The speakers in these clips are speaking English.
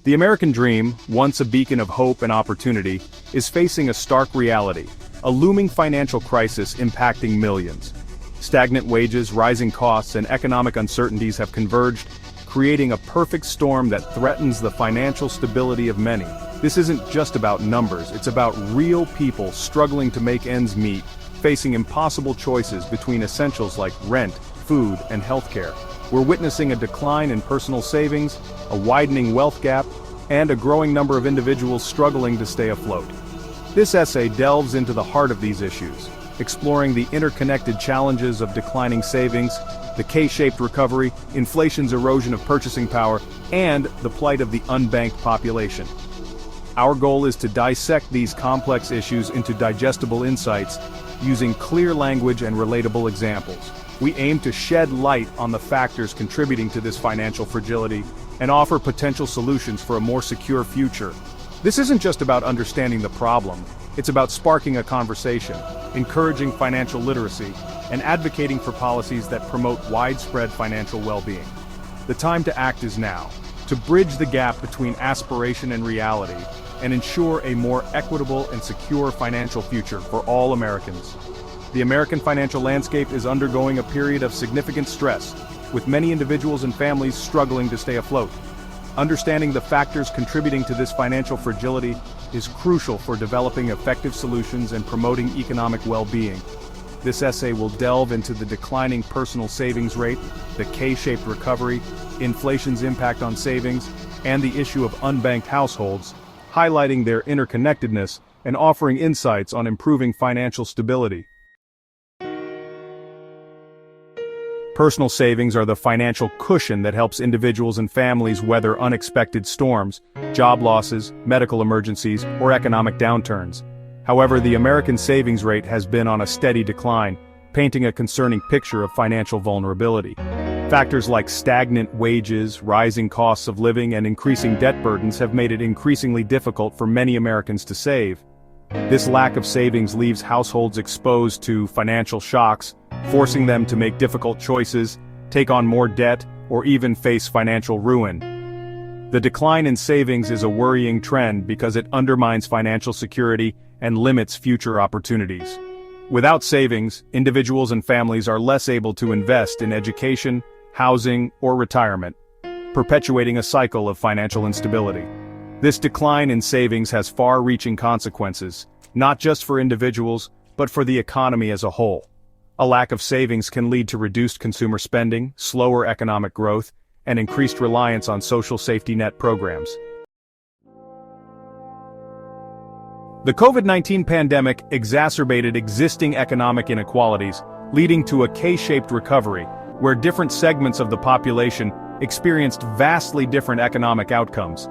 The American dream, once a beacon of hope and opportunity, is facing a stark reality, a looming financial crisis impacting millions. Stagnant wages, rising costs, and economic uncertainties have converged, creating a perfect storm that threatens the financial stability of many. This isn't just about numbers, it's about real people struggling to make ends meet, facing impossible choices between essentials like rent, food, and healthcare. We're witnessing a decline in personal savings, a widening wealth gap, and a growing number of individuals struggling to stay afloat. This essay delves into the heart of these issues, exploring the interconnected challenges of declining savings, the K-shaped recovery, inflation's erosion of purchasing power, and the plight of the unbanked population. Our goal is to dissect these complex issues into digestible insights, using clear language and relatable examples. We aim to shed light on the factors contributing to this financial fragility and offer potential solutions for a more secure future. This isn't just about understanding the problem, it's about sparking a conversation, encouraging financial literacy, and advocating for policies that promote widespread financial well-being. The time to act is now, to bridge the gap between aspiration and reality, and ensure a more equitable and secure financial future for all Americans. The American financial landscape is undergoing a period of significant stress, with many individuals and families struggling to stay afloat. Understanding the factors contributing to this financial fragility is crucial for developing effective solutions and promoting economic well-being. This essay will delve into the declining personal savings rate, the K-shaped recovery, inflation's impact on savings, and the issue of unbanked households, highlighting their interconnectedness and offering insights on improving financial stability. Personal savings are the financial cushion that helps individuals and families weather unexpected storms, job losses, medical emergencies, or economic downturns. However, the American savings rate has been on a steady decline, painting a concerning picture of financial vulnerability. Factors like stagnant wages, rising costs of living, and increasing debt burdens have made it increasingly difficult for many Americans to save. This lack of savings leaves households exposed to financial shocks, forcing them to make difficult choices, take on more debt, or even face financial ruin. The decline in savings is a worrying trend because it undermines financial security and limits future opportunities. Without savings, individuals and families are less able to invest in education, housing, or retirement, perpetuating a cycle of financial instability. This decline in savings has far-reaching consequences, not just for individuals, but for the economy as a whole. A lack of savings can lead to reduced consumer spending, slower economic growth, and increased reliance on social safety net programs. The COVID-19 pandemic exacerbated existing economic inequalities, leading to a K-shaped recovery, where different segments of the population experienced vastly different economic outcomes.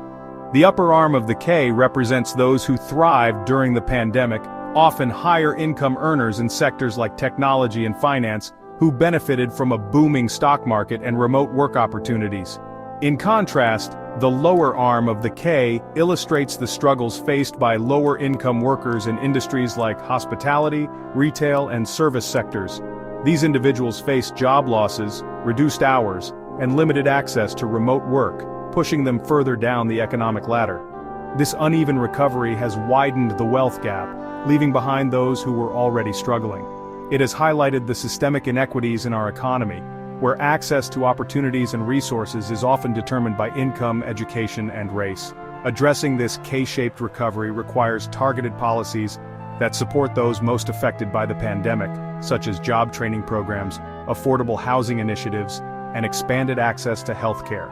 The upper arm of the K represents those who thrived during the pandemic, often higher-income earners in sectors like technology and finance, who benefited from a booming stock market and remote work opportunities. In contrast, the lower arm of the K illustrates the struggles faced by lower-income workers in industries like hospitality, retail, and service sectors. These individuals faced job losses, reduced hours, and limited access to remote work, pushing them further down the economic ladder. This uneven recovery has widened the wealth gap, leaving behind those who were already struggling. It has highlighted the systemic inequities in our economy, where access to opportunities and resources is often determined by income, education, and race. Addressing this K-shaped recovery requires targeted policies that support those most affected by the pandemic, such as job training programs, affordable housing initiatives, and expanded access to health care.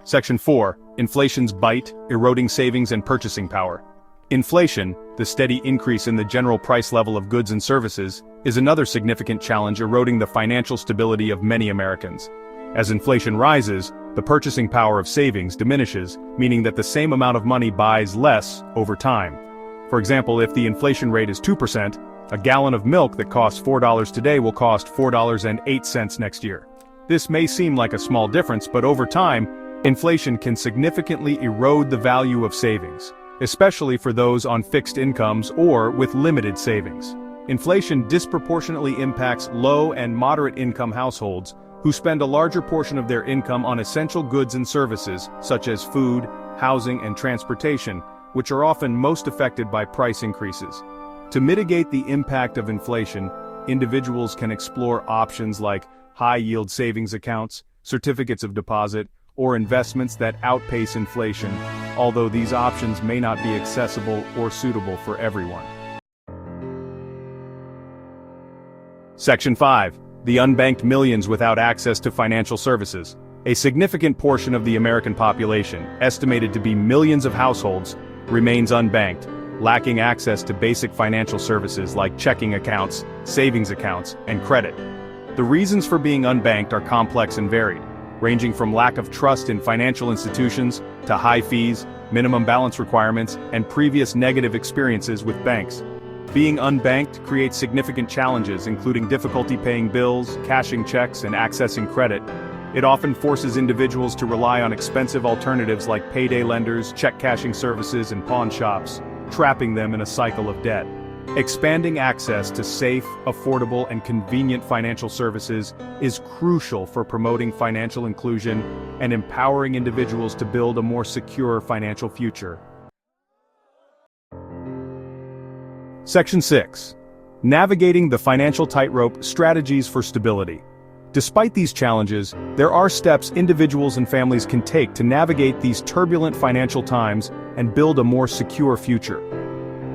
Section 4. Inflation's bite, eroding savings and purchasing power. Inflation, the steady increase in the general price level of goods and services, is another significant challenge eroding the financial stability of many Americans. As inflation rises, the purchasing power of savings diminishes, meaning that the same amount of money buys less over time. For example, if the inflation rate is 2%, a gallon of milk that costs $4 today will cost $4.08 next year. This may seem like a small difference, but over time, inflation can significantly erode the value of savings, especially for those on fixed incomes or with limited savings. Inflation disproportionately impacts low and moderate income households, who spend a larger portion of their income on essential goods and services, such as food, housing, and transportation, which are often most affected by price increases. To mitigate the impact of inflation, individuals can explore options like high-yield savings accounts, certificates of deposit, or investments that outpace inflation, although these options may not be accessible or suitable for everyone. Section 5. The unbanked millions without access to financial services. A significant portion of the American population, estimated to be millions of households, remains unbanked, lacking access to basic financial services like checking accounts, savings accounts, and credit. The reasons for being unbanked are complex and varied, ranging from lack of trust in financial institutions to high fees, minimum balance requirements, and previous negative experiences with banks. Being unbanked creates significant challenges, including difficulty paying bills, cashing checks, and accessing credit. It often forces individuals to rely on expensive alternatives like payday lenders, check cashing services, and pawn shops, trapping them in a cycle of debt. Expanding access to safe, affordable, and convenient financial services is crucial for promoting financial inclusion and empowering individuals to build a more secure financial future. Section 6. Navigating the financial tightrope: strategies for stability. Despite these challenges, there are steps individuals and families can take to navigate these turbulent financial times and build a more secure future.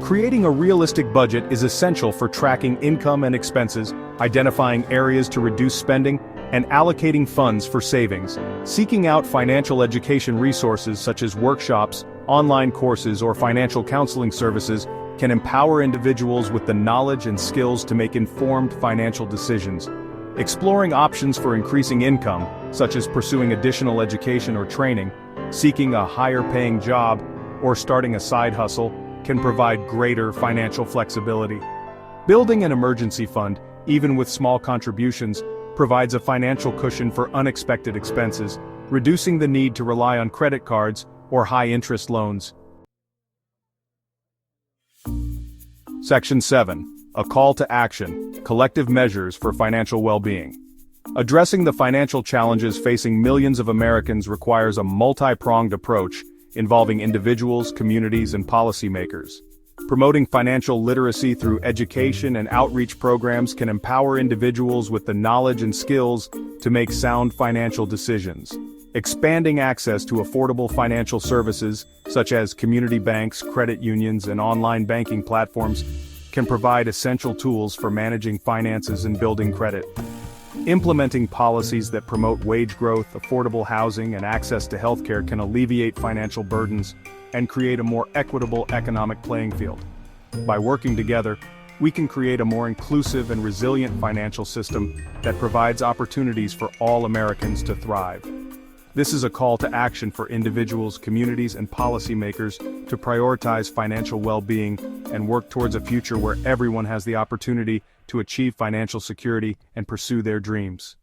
Creating a realistic budget is essential for tracking income and expenses, identifying areas to reduce spending, and allocating funds for savings. Seeking out financial education resources such as workshops, online courses, or financial counseling services can empower individuals with the knowledge and skills to make informed financial decisions. Exploring options for increasing income, such as pursuing additional education or training, seeking a higher-paying job, or starting a side hustle, can provide greater financial flexibility. Building an emergency fund, even with small contributions, provides a financial cushion for unexpected expenses, reducing the need to rely on credit cards or high-interest loans. Section 7. A call to action: collective measures for financial well-being. Addressing the financial challenges facing millions of Americans requires a multi-pronged approach involving individuals, communities, and policymakers. Promoting financial literacy through education and outreach programs can empower individuals with the knowledge and skills to make sound financial decisions. Expanding access to affordable financial services, such as community banks, credit unions, and online banking platforms, can provide essential tools for managing finances and building credit. Implementing policies that promote wage growth, affordable housing, and access to healthcare can alleviate financial burdens and create a more equitable economic playing field. By working together, we can create a more inclusive and resilient financial system that provides opportunities for all Americans to thrive. This is a call to action for individuals, communities, and policymakers to prioritize financial well-being and work towards a future where everyone has the opportunity to achieve financial security and pursue their dreams.